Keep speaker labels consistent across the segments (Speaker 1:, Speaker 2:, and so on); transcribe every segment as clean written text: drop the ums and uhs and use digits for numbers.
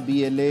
Speaker 1: BLA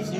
Speaker 2: FC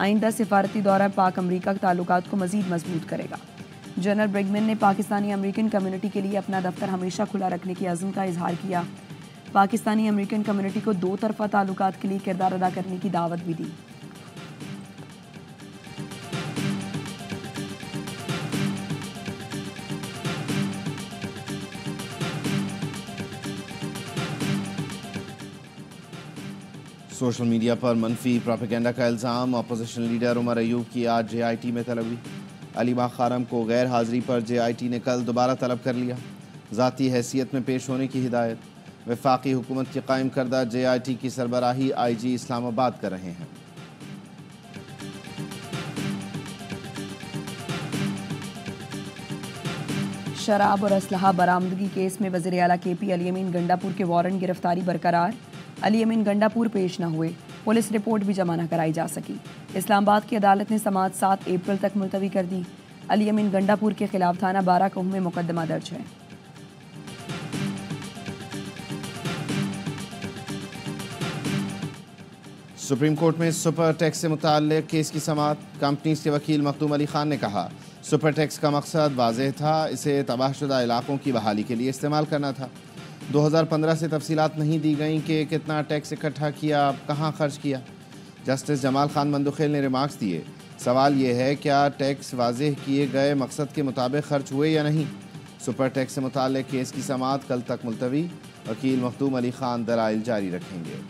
Speaker 3: آئندہ سفارتی دورہ پاک امریکہ تعلقات کو مزید مضبوط کرے گا۔ جنرل برگمن نے پاکستانی امریکن کمیونٹی کے لیے اپنا دفتر ہمیشہ کھلا رکھنے کی عزم کا اظہار کیا۔ پاکستانی امریکن کمیونٹی کو دو طرفہ تعلقات کے لیے کردار ادا کرنے کی دعوت بھی دی۔
Speaker 1: سوشل میڈیا پر منفی پروپیگنڈا کا الزام، اپوزیشن لیڈر عمر ایوب کی آج جے آئی ٹی میں طلبی۔ علی ماہ خارم کو غیر حاضری پر جے آئی ٹی نے کل دوبارہ طلب کر لیا۔ ذاتی حیثیت میں پیش ہونے کی ہدایت۔ وفاقی حکومت کی قائم کردہ جے آئی ٹی کی سربراہی آئی جی اسلام آباد کر رہے ہیں۔
Speaker 3: شراب اور اسلحہ برآمدگی کیس میں وزیر اعلیٰ کے پی علی امین گنڈاپور کے وارنٹ گرفتاری برقرار۔ علی امین گنڈاپور پیش نہ ہوئے، پولیس رپورٹ بھی جمع نہ کرائی جا سکی۔ اسلام آباد کی عدالت نے سماعت 7 اپریل تک ملتوی کر دی۔ علی امین گنڈاپور کے خلاف تھانہ 12 میں مقدمہ درج ہے۔
Speaker 1: سپریم کورٹ میں سپر ٹیکس سے متعلق کیس کی سماعت۔ کمپنیز کے وکیل مخدوم علی خان نے کہا سپر ٹیکس کا مقصد واضح تھا، اسے تباہ شدہ علاقوں کی بحالی کے لیے استعمال کرنا تھا۔ 2015 سے تفصیلات نہیں دی گئیں کہ کتنا ٹیکس اکٹھا کیا، کہاں خرچ کیا۔ جسٹس جمال خان مندوخیل نے ریمارکس دیے، سوال یہ ہے کیا ٹیکس واضح کیے گئے مقصد کے مطابق خرچ ہوئے یا نہیں۔ سپر ٹیکس سے متعلق کیس کی سماعت کل تک ملتوی۔ وکیل مخدوم علی خان دلائل جاری رکھیں گے۔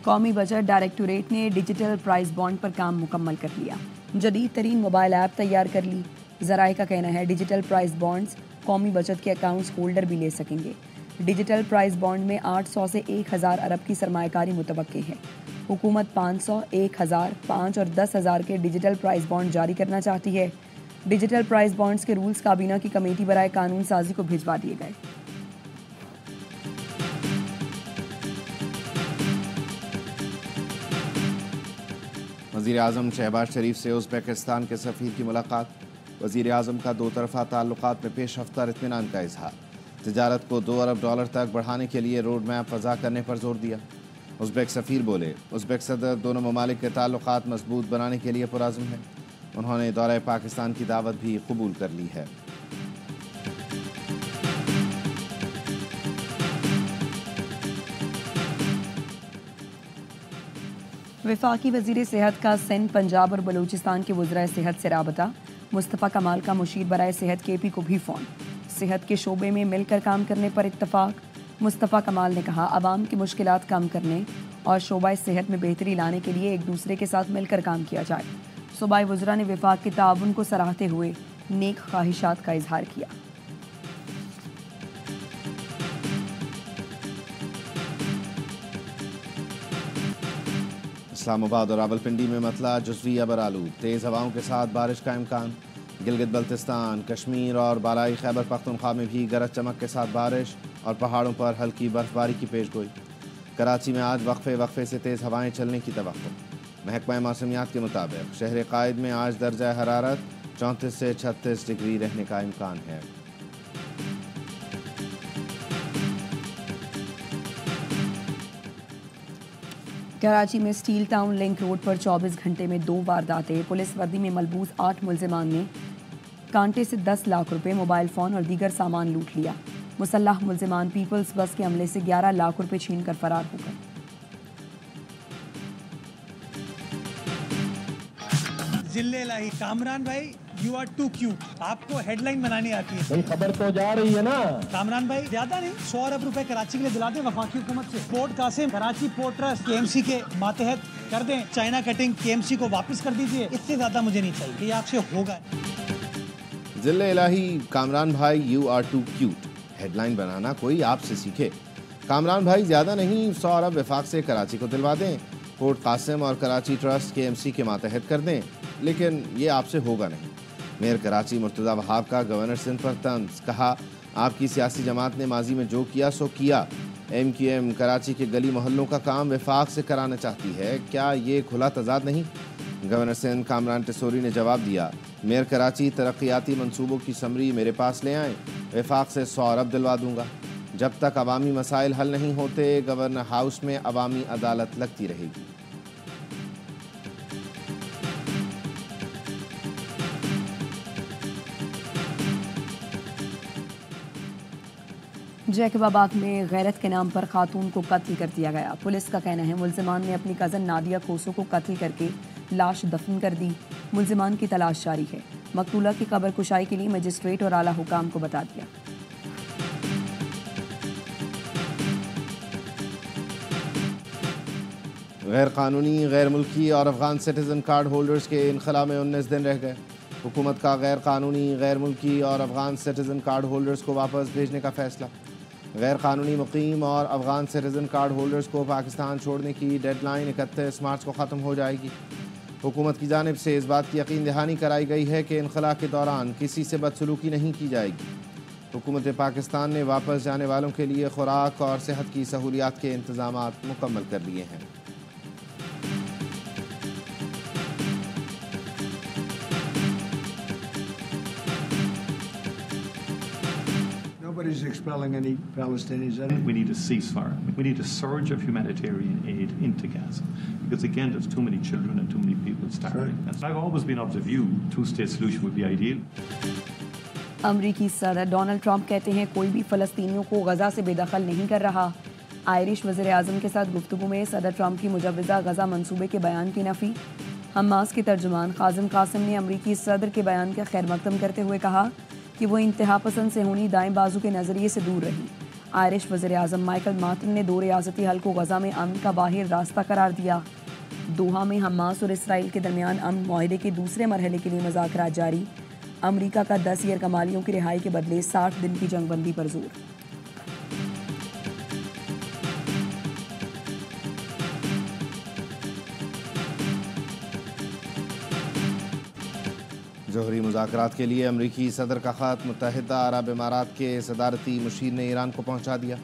Speaker 3: قومی بجٹ ڈائریکٹوریٹ نے ڈیجیٹل پرائز بانڈ پر کام مکمل کر لیا۔ جدید ترین موبائل ایپ تیار کر لی۔ ذرائع کا کہنا ہے ڈیجیٹل پرائز بانڈز قومی بچت کے اکاؤنٹس ہولڈر بھی لے سکیں گے۔ ڈیجیٹل پرائز بانڈ میں 800 سے 1000 ارب کی سرمایہ کاری متوقع ہے۔ حکومت 500، 1000، 5 اور 10,000 کے ڈیجیٹل پرائز بانڈ جاری کرنا چاہتی ہے۔ ڈیجیٹل پرائز بانڈز کے رولز کابینہ کی کمیٹی برائے قانون سازی کو بھجوا دیے گئے۔
Speaker 1: وزیر اعظم شہباز شریف سے ازبکستان کے سفیر کی ملاقات۔ وزیر اعظم کا دو طرفہ تعلقات میں پیش رفتہ اطمینان کا اظہار۔ تجارت کو $2 ارب تک بڑھانے کے لیے روڈ میپ وضع کرنے پر زور دیا۔ ازبک سفیر بولے ازبک صدر دونوں ممالک کے تعلقات مضبوط بنانے کے لیے پرعزم ہیں۔ انہوں نے دورہ پاکستان کی دعوت بھی قبول کر لی ہے۔
Speaker 3: وفاقی وزیر صحت کا سندھ، پنجاب اور بلوچستان کے وزرائے صحت سے رابطہ۔ مصطفیٰ کمال کا مشیر برائے صحت کے پی کو بھی فون۔ صحت کے شعبے میں مل کر کام کرنے پر اتفاق۔ مصطفیٰ کمال نے کہا عوام کی مشکلات کم کرنے اور شعبہ صحت میں بہتری لانے کے لیے ایک دوسرے کے ساتھ مل کر کام کیا جائے۔ صوبائی وزراء نے وفاق کے تعاون کو سراہتے ہوئے نیک خواہشات کا اظہار کیا۔
Speaker 1: اسلام آباد اور راولپنڈی میں مطلع جزوی ابرآلود، تیز ہوائوں کے ساتھ بارش کا امکان۔ گلگت بلتستان، کشمیر اور بالائی خیبر پختونخوا میں بھی گرج چمک کے ساتھ بارش اور پہاڑوں پر ہلکی برف باری کی پیش گوئی۔ کراچی میں آج وقفے سے تیز ہوائیں چلنے کی توقع۔ محکمہ موسمیات کے مطابق شہر قائد میں آج درجہ حرارت 34 سے 36 ڈگری رہنے کا امکان ہے۔
Speaker 3: کراچی میں سٹیل ٹاؤن لنک روڈ پر 24 گھنٹے میں 2 وارداتیں۔ پولیس وردی میں ملبوس 8 ملزمان نے کانٹے سے 10 لاکھ روپے، موبائل فون اور دیگر سامان لوٹ لیا۔ مسلح ملزمان پیپلز بس کے عملے سے 11 لاکھ روپے چھین کر فرار ہو گئے۔
Speaker 4: ضلع الہی کامران بھائی یو آر ٹو کیوٹ، آپ کو ہیڈ لائن بنانی آتی ہے۔
Speaker 5: بھائی خبر تو جا رہی ہے نا۔
Speaker 4: کامران بھائی زیادہ نہیں، 100 ارب روپے کراچی کے لیے دلا دیں وفاقی حکومت سے۔ Port Qasim Karachi port trust KMC کے ماتحت کر دیں، چائنا کٹنگ KMC کو واپس کر دیجیے، اس سے زیادہ مجھے نہیں چاہیے، یہ آپ سے ہوگا۔
Speaker 1: ضلع الہی کامران بھائی you are too cute, headline بنانا کوئی آپ سے سیکھے۔ کامران بھائی زیادہ نہیں، 100 ارب وفاق سے کراچی کو دلوا دیں، پورٹ قاسم اور کراچی ٹرسٹ KMC کے ماتحت کر دیں، لیکن یہ آپ سے ہوگا نہیں۔ میئر کراچی مرتضی وہاب کا گورنر سندھ پر طنز، کہا آپ کی سیاسی جماعت نے ماضی میں جو کیا سو کیا۔ MQM کراچی کے گلی محلوں کا کام وفاق سے کرانا چاہتی ہے، کیا یہ کھلا تضاد نہیں؟ گورنر سندھ کامران ٹیسوری نے جواب دیا، میئر کراچی ترقیاتی منصوبوں کی سمری میرے پاس لے آئیں، وفاق سے 100 ارب دلوا دوں گا۔ جب تک عوامی مسائل حل نہیں ہوتے گورنر ہاؤس میں عوامی عدالت لگتی رہے گی۔
Speaker 3: جیکب آباد میں غیرت کے نام پر خاتون کو قتل کر دیا گیا۔ پولیس کا کہنا ہے ملزمان نے اپنی کزن نادیہ کھوسو کو قتل کر کے لاش دفن کر دی۔ ملزمان کی تلاش جاری ہے۔ مقتولہ کی قبر کشائی کے لیے مجسٹریٹ اور اعلیٰ حکام کو بتا دیا۔
Speaker 1: غیر قانونی، غیر ملکی اور افغان سٹیزن کارڈ ہولڈرز کے انخلاء میں 19 دن رہ گئے۔ حکومت کا غیر قانونی، غیر ملکی اور افغان سٹیزن کارڈ ہولڈرز کو واپس بھیجنے کا فیصلہ۔ غیر قانونی مقیم اور افغان سٹیزن کارڈ ہولڈرز کو پاکستان چھوڑنے کی ڈیڈ لائن 31 مارچ کو ختم ہو جائے گی۔ حکومت کی جانب سے اس بات کی یقین دہانی کرائی گئی ہے کہ انخلاء کے دوران کسی سے بدسلوکی نہیں کی جائے گی۔ حکومت پاکستان نے واپس جانے والوں کے لیے خوراک اور صحت کی سہولیات کے انتظامات مکمل کر لیے ہیں۔
Speaker 5: Nobody's expelling any Palestinians.
Speaker 6: We need a ceasefire. We need a surge of humanitarian aid into Gaza. Because again, there's too many children and too many people starving. And I've always been of the view two-state solution would be ideal.
Speaker 3: امریکی صدر Donald Trump کہتے ہیں کوئی بھی فلسطینیوں کو غزہ سے بے دخل نہیں کر رہا۔ آئرش وزیر اعظم کے ساتھ گفتگو میں صدر ٹرمپ کی مجوزہ غزہ منصوبے کے بیان کی نفی۔ حماس کے ترجمان خازم قاسم نے امریکی صدر کے بیان کا خیر مقدم کرتے ہوئے کہا کہ وہ انتہا پسند صہیونی دائیں بازو کے نظریے سے دور رہی۔ آئرش وزیر اعظم مائیکل مارٹن نے 2 ریاستی حل کو غزہ میں امن کا باہر راستہ قرار دیا۔ دوحہ میں حماس اور اسرائیل کے درمیان امن معاہدے کے دوسرے مرحلے کے لیے مذاکرات جاری۔ امریکہ کا 10 یرغمالیوں کی رہائی کے بدلے 60 دن کی جنگ بندی پر زور۔
Speaker 1: جوہری مذاکرات کے لیے امریکی صدر کا خط متحدہ عرب امارات کے صدارتی مشیر نے ایران کو پہنچا دیا۔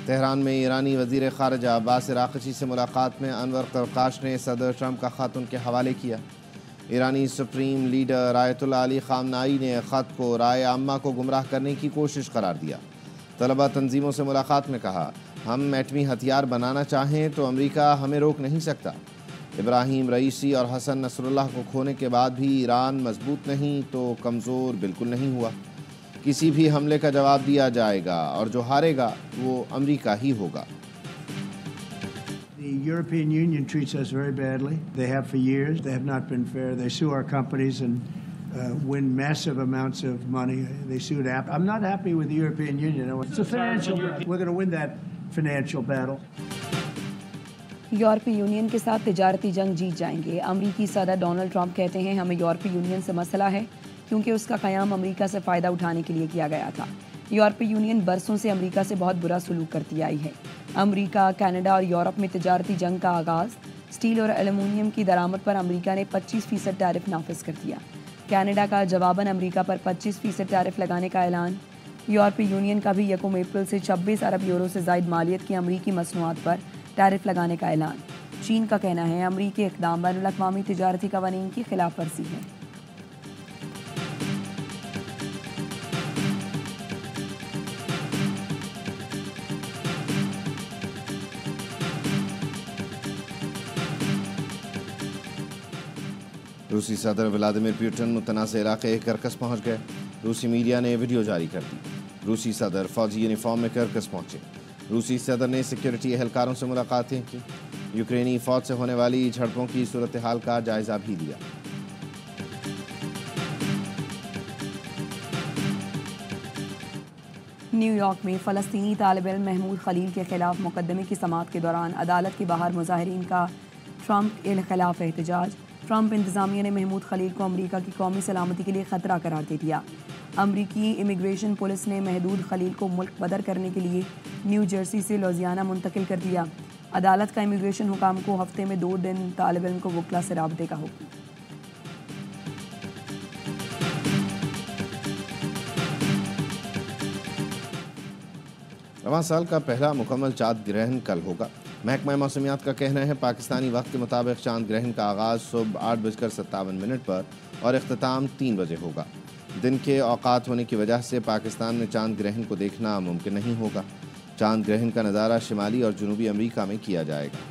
Speaker 1: تہران میں ایرانی وزیر خارجہ عباس عراقچی سے ملاقات میں انور قرقاش نے صدر ٹرمپ کا خط ان کے حوالے کیا۔ ایرانی سپریم لیڈر آیت اللہ علی خامنائی نے خط کو رائے عامہ کو گمراہ کرنے کی کوشش قرار دیا۔ طلبہ تنظیموں سے ملاقات میں کہا، ہم ایٹمی ہتھیار بنانا چاہیں تو امریکہ ہمیں روک نہیں سکتا۔ ابراہیم رئیسی اور حسن نصر اللہ کو کھونے کے بعد بھی ایران مضبوط نہیں تو کمزور بالکل نہیں ہوا۔ کسی بھی حملے کا جواب دیا جائے گا اور جو ہارے گا وہ امریکہ ہی ہوگا۔
Speaker 5: The European Union treats us very badly. They have for years. They have not been fair. They sue our companies and win massive amounts of money. They sued Apple. I'm not happy with the European Union. It's a financial. We're going to win that financial battle.
Speaker 3: یورپی union کے ساتھ تجارتی جنگ جیت جائیں گے۔ امریکی صدر ڈونلڈ ٹرمپ کہتے ہیں ہمیں یورپی یونین سے مسئلہ ہے کیونکہ اس کا قیام امریکہ سے فائدہ اٹھانے کے لیے کیا گیا تھا۔ یورپی یونین برسوں سے امریکہ سے بہت برا سلوک کرتی آئی ہے۔ امریکہ، کینیڈا اور یورپ میں تجارتی جنگ کا آغاز۔ سٹیل اور ایلومینیم کی درآمد پر امریکہ نے 25% ٹیرف نافذ کر دیا۔ کینیڈا کا جواباً امریکہ پر 25% ٹیرف لگانے کا اعلان۔ یورپی یونین کا بھی 1 اپریل سے 26 ارب یورو سے زائد مالیت کی امریکی مصنوعات پر ٹیرف لگانے کا اعلان۔ چین کا کہنا ہے امریکی اقدام بین الاقوامی تجارتی قوانین کی خلاف ورزی ہے۔
Speaker 1: روسی صدر ولادیمیر پیوٹن متنازع علاقے کرکس پہنچ گئے۔ روسی میڈیا نے ویڈیو جاری کر دی۔ روسی صدر فوجی یونیفارم میں کرکس پہنچے۔ روسی صدر نے سیکیورٹی اہلکاروں سے ملاقاتیں کی۔ یوکرینی فوج سے ہونے والی جھڑپوں کی صورتحال کا جائزہ بھی لیا۔
Speaker 3: نیو یارک میں فلسطینی طالب علم محمود خلیل کے خلاف مقدمے کی سماعت کے دوران عدالت کے باہر مظاہرین کا ٹرمپ کے خلاف احتجاج۔ ٹرمپ انتظامیہ نے محمود خلیل کو امریکہ کی قومی سلامتی کے لیے خطرہ قرار دے دیا۔ امریکی امیگریشن پولیس نے محمود خلیل کو ملک بدر کرنے کے لیے نیو جرسی سے لوزیانہ منتقل کر دیا۔ عدالت کا امیگریشن حکام کو ہفتے میں 2 دن طالب علم کو وکلا سے رابطے کا حکم۔
Speaker 1: رواں سال کا پہلا مکمل چاند گرہن کل ہوگا۔ محکمہ موسمیات کا کہنا ہے پاکستانی وقت کے مطابق چاند گرہن کا آغاز صبح 8:57 پر اور اختتام 3 بجے ہوگا۔ دن کے اوقات ہونے کی وجہ سے پاکستان میں چاند گرہن کو دیکھنا ممکن نہیں ہوگا۔ چاند گرہن کا نظارہ شمالی اور جنوبی امریکہ میں کیا جائے گا۔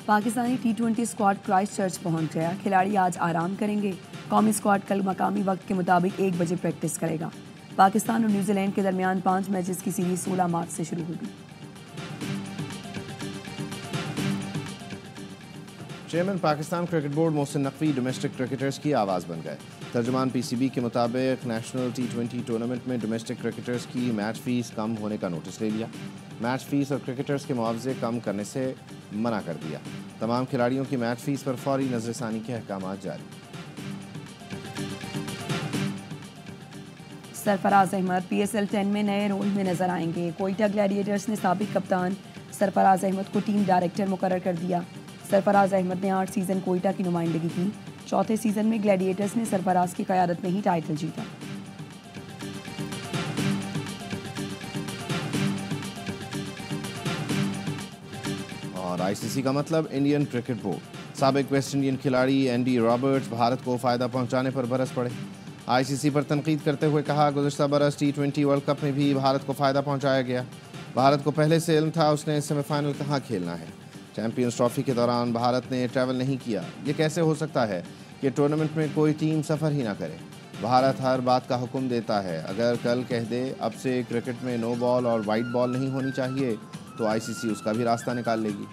Speaker 3: Pakistani T20 squad Christchurch پہنچ گیا۔ کھلاڑی آج آرام کریں گے۔ قومی اسکواڈ کل مقامی وقت کے مطابق 1 بجے پریکٹس کرے گا۔ پاکستان اور نیوزی لینڈ کے درمیان 5 میچز کی سیریز 16 مارچ سے شروع ہوگی۔
Speaker 1: Chairman Pakistan cricket board Mohsin Naqvi domestic cricketers کی آواز بن گئے۔ ترجمان PCB کے مطابق نیشنل T20 ٹورنامنٹ میں ڈومیسٹک کرکٹرز کی میچ فیس کم ہونے کا نوٹس لے لیا۔ میچ فیس اور کرکٹرز کے معاوضے کم کرنے سے منع کر دیا۔ تمام کھلاڑیوں کی میچ فیس پر فوری نظر ثانی کے احکامات جاری۔
Speaker 3: سرفراز احمد PSL 10 میں نئے رول میں نظر آئیں گے۔ کوئٹہ گلیڈیٹرز نے سابق کپتان سرفراز احمد کو ٹیم ڈائریکٹر مقرر کر دیا۔ سرفراز احمد نے 8 سیزن کوئٹہ کی نمائندگی کی۔ چوتھے سیزن میں گلیڈیٹرز نے سرفراز کی قیادت میں ہی ٹائٹل جیتا۔
Speaker 1: اور ICC کا مطلب انڈین کرکٹ بورڈ۔ سابق ویسٹ انڈین کھلاڑی اینڈی رابرٹس بھارت کو فائدہ پہنچانے پر برس پڑے۔ ICC پر تنقید کرتے ہوئے کہا گزشتہ برس T20 ورلڈ کپ میں بھی بھارت کو فائدہ پہنچایا گیا۔ بھارت کو پہلے سے علم تھا اس نے سیمی فائنل کہاں کھیلنا ہے۔ چیمپئنز ٹرافی کے دوران بھارت نے ٹریول نہیں کیا۔ یہ کیسے ہو سکتا ہے کہ ٹورنامنٹ میں کوئی ٹیم سفر ہی نہ کرے؟ بھارت ہر بات کا حکم دیتا ہے۔ اگر کل کہہ دے اب سے کرکٹ میں نو بال اور وائٹ بال نہیں ہونی چاہیے تو ICC اس کا بھی راستہ نکال لے گی۔